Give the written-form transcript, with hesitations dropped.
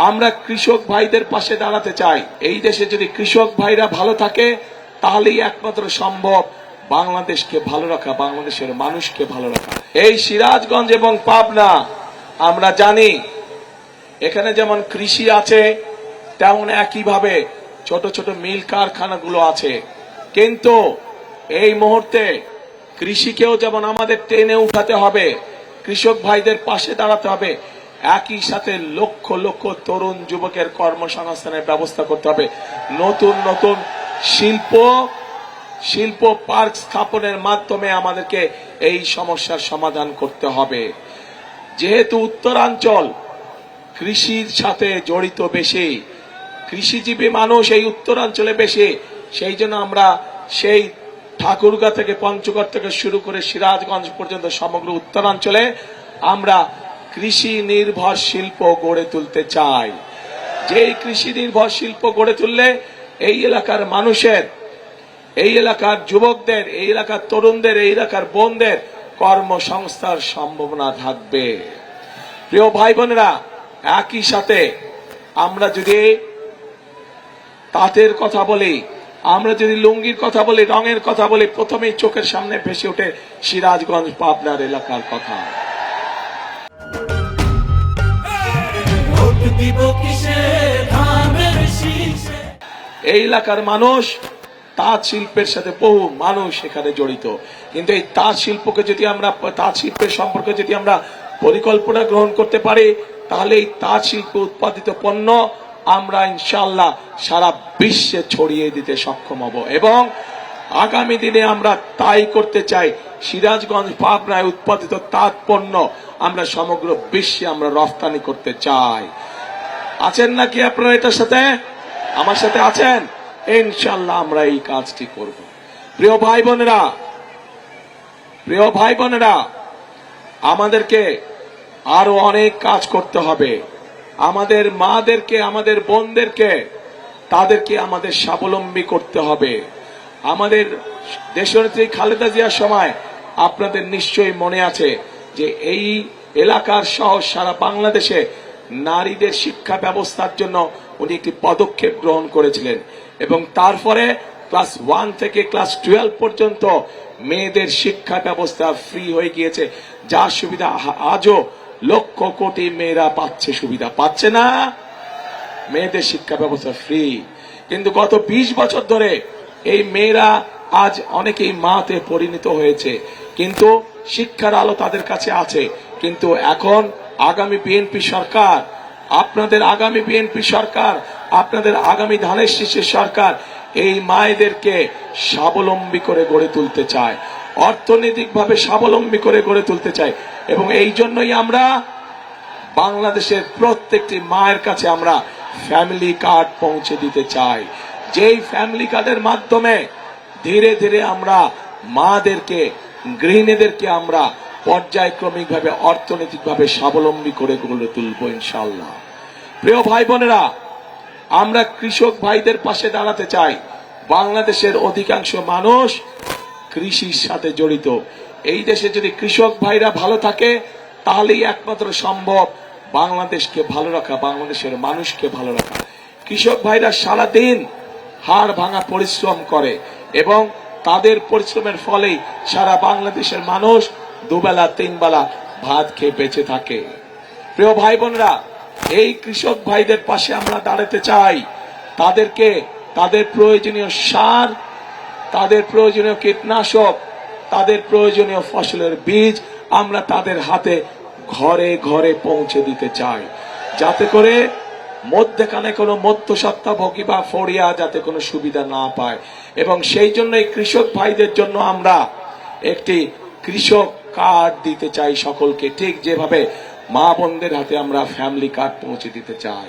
আমরা কৃষক ভাইদের পাশে দাঁড়াতে চাই। এই দেশে যদি কৃষক ভাইরা ভালো থাকে তাহলেই একমাত্র সম্ভব বাংলাদেশকে ভালো রাখা, বাংলাদেশের মানুষকে ভালো রাখা। এই সিরাজগঞ্জ এবং পাবনা আমরা জানি এখানে যেমন কৃষি আছে তেমন একইভাবে ছোট ছোট মিল কারখানাগুলো আছে, কিন্তু এই মুহূর্তে কৃষিকেও যেমন আমাদের টেনে উঠাতে হবে, কৃষক ভাইদের পাশে দাঁড়াতে হবে, একই সাথে লক্ষ লক্ষ তরুণ যুবকের কর্মসংস্থানের ব্যবস্থা করতে হবে। নতুন নতুন শিল্প পার্ক স্থাপনের মাধ্যমে আমাদেরকে এই সমস্যার সমাধান করতে হবে। যেহেতু উত্তরাঞ্চল কৃষির সাথে জড়িত বেশি, কৃষিজীবী মানুষ এই উত্তরাঞ্চলে বেশি, সেই জন্য আমরা সেই ঠাকুরগাঁ থেকে পঞ্চগড় থেকে শুরু করে সিরাজগঞ্জ পর্যন্ত সমগ্র উত্তরাঞ্চলে আমরা কৃষি নির্ভর শিল্প গড়ে তুলতে চাই। যেই কৃষি নির্ভর শিল্প গড়ে তুললে এই এলাকার মানুষের, এই এলাকার যুবকদের, এই এলাকার তরুণদের, এই এলাকার বোনদের কর্মসংস্থার সম্ভাবনা থাকবে। প্রিয় ভাই বোনেরা, একই সাথে আমরা যদি তাঁতের কথা বলি, আমরা যদি লুঙ্গির কথা বলি, রঙের কথা বলি, প্রথমেই চোখের সামনে ভেসে ওঠে সিরাজগঞ্জ পাবনার এলাকার কথা। এই এলাকার মানুষ তাঁত শিল্পের সাথে বহু মানুষ এখানে জড়িত, কিন্তু এই তাঁত শিল্পকে যদি আমরা, তাঁত শিল্পের সম্পর্কে যদি আমরা পরিকল্পনা গ্রহণ করতে পারি, তাহলে এই তাঁত শিল্প উৎপাদিত পণ্য আমরা ইনশাআল্লাহ সারা বিশ্বে ছড়িয়ে দিতে সক্ষম হব। এবং আগামী দিনে আমরা তাই করতে চাই। সিরাজগঞ্জ পাবনায় উৎপাদিত তাঁত পণ্য আমরা সমগ্র বিশ্বে আমরা রফতানি করতে চাই। আছেন নাকি আপনারা এটার সাথে? আমার সাথে আছেন? ইনশাআল্লাহ আমরা এই কাজটি করব। প্রিয় ভাই বোনেরা, আমাদেরকে আরো অনেক কাজ করতে হবে। আমাদের মাদেরকে, আমাদের বোনদেরকে, তাদেরকে আমাদের স্বাবলম্বী করতে হবে। আমাদের দেশনেত্রী খালেদা জিয়ার সময় আপনাদের নিশ্চয়ই মনে আছে যে এই এলাকার সহ সারা বাংলাদেশে নারীদের শিক্ষা ব্যবস্থার জন্য উনি একটি পদক্ষেপ গ্রহণ করেছিলেন, এবং তারপরে ক্লাস 1 থেকে ক্লাস 12 পর্যন্ত মেয়েদের শিক্ষা ব্যবস্থা ফ্রি হয়ে গিয়েছে, যার সুবিধা আজও লক্ষ কোটি মেয়েরা পাচ্ছে। সুবিধা পাচ্ছে না? মেয়েদের শিক্ষা ব্যবস্থা ফ্রি, কিন্তু গত 20 বছর ধরে এই মেয়েরা আজ অনেকেই মাতে পরিণত হয়েছে, কিন্তু শিক্ষার আলো তাদের কাছে আছে। কিন্তু এখন আগামী বিএনপি সরকার, আপনাদের আগামী বিএনপি সরকার, আপনাদের আগামী ধানের শীষের সরকার এই মায়েদেরকে স্বাবলম্বী করে গড়ে তুলতে চায়, অর্থনৈতিকভাবে স্বাবলম্বী করে গড়ে তুলতে চায়। এবং এই জন্যই আমরা বাংলাদেশের প্রত্যেকটি মায়ের কাছে আমরা ফ্যামিলি কার্ড পৌঁছে দিতে চাই, যেই ফ্যামিলি কার্ডের মাধ্যমে ধীরে ধীরে আমরা মাদেরকে, গৃহিণীদেরকে আমরা পর্যায়ক্রমিকভাবে অর্থনৈতিকভাবে স্বাবলম্বী করে গড়ে তুলব ইনশাআল্লাহ। প্রিয় ভাই বোনেরা, আমরা কৃষক ভাইদের পাশে দাঁড়াতে চাই। বাংলাদেশের অধিকাংশ মানুষ কৃষির সাথে জড়িত। এই দেশে যদি কৃষক ভাইরা ভালো থাকে তাহলেই একমাত্র সম্ভব বাংলাদেশকে ভালো রাখা, বাংলাদেশের মানুষকে ভালো রাখা। কৃষক ভাইরা সারাদিন হাড় ভাঙা পরিশ্রম করে এবং তাদের পরিশ্রমের ফলেই সারা বাংলাদেশের মানুষ দুবেলা তিনবেলা ভাত খেয়ে বেঁচে থাকে। প্রিয় ভাই বোনরা, এই কৃষক ভাইদের পাশে আমরা দাঁড়াতে চাই। তাদেরকে তাদের প্রয়োজনীয় সার, তাদের প্রয়োজনীয় কীটনাশক, তাদের প্রয়োজনীয় ফসলের বীজ আমরা তাদের হাতে ঘরে ঘরে পৌঁছে দিতে চাই, যাতে করে মধ্যখানে কোনো মধ্যস্বত্বভোগী বা ফড়িয়া যাতে কোনো সুবিধা না পায়। এবং সেই জন্য এই কৃষক ভাইদের জন্য আমরা একটি কৃষক কার্ড দিতে চাই সকলকে, ঠিক যেভাবে মা বোনদের হাতে আমরা ফ্যামিলি কার্ড পৌঁছে দিতে চাই।